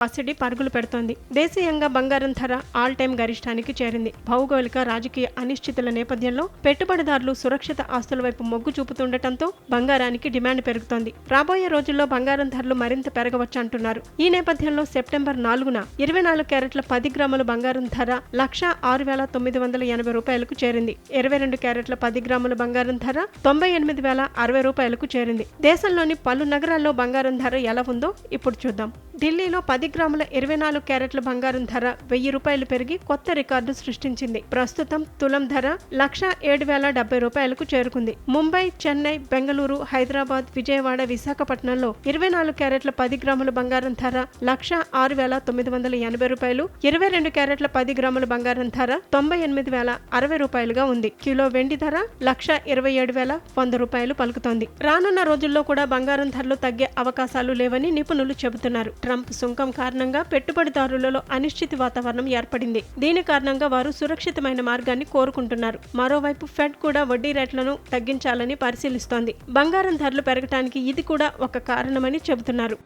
పసిడి పరుగులు పెడుతోంది. దేశీయంగా బంగారం ధర ఆల్ టైమ్ గరిష్టానికి చేరింది. భౌగోళిక రాజకీయ అనిశ్చితుల నేపథ్యంలో పెట్టుబడిదారులు సురక్షిత ఆస్తుల వైపు మొగ్గు చూపుతుండటంతో బంగారానికి డిమాండ్ పెరుగుతోంది. రాబోయే రోజుల్లో బంగారం ధరలు మరింత పెరగవచ్చంటున్నారు. ఈ నేపథ్యంలో సెప్టెంబర్ 4న 24 క్యారెట్ల 10 గ్రాముల బంగారం ధర 1,06,980 రూపాయలకు చేరింది. 22 క్యారెట్ల 10 గ్రాముల బంగారం ధర 98,060 రూపాయలకు చేరింది. దేశంలోని పలు నగరాల్లో బంగారం ధర ఎలా ఉందో ఇప్పుడు చూద్దాం. ఢిల్లీలో 10 గ్రాముల 24 క్యారెట్ల బంగారం ధర 1000 రూపాయలు పెరిగి కొత్త రికార్డు సృష్టించింది. ప్రస్తుతం తులం ధర 1,07,070 రూపాయలకు చేరుకుంది. ముంబై, చెన్నై, బెంగళూరు, హైదరాబాద్, విజయవాడ, విశాఖపట్నంలో 24 క్యారెట్ల 10 గ్రాముల బంగారం ధర 1,06,980 రూపాయలు, 22 క్యారెట్ల 10 గ్రాముల బంగారం ధర 98,060 రూపాయలుగా ఉంది. కిలో వెండి ధర 1,27,100 రూపాయలు పలుకుతోంది. రానున్న రోజుల్లో కూడా బంగారం ధరలు తగ్గే అవకాశాలు లేవని నిపుణులు చెబుతున్నారు. ట్రంప్ సుంకం కారణంగా పెట్టుబడిదారులలో అనిశ్చితి వాతావరణం ఏర్పడింది. దీని కారణంగా వారు సురక్షితమైన మార్గాన్ని కోరుకుంటున్నారు. మరోవైపు ఫెడ్ కూడా వడ్డీ రేట్లను తగ్గించాలని పరిశీలిస్తోంది. బంగారం ధరలు పెరగటానికి ఇది కూడా ఒక కారణమని చెబుతున్నారు.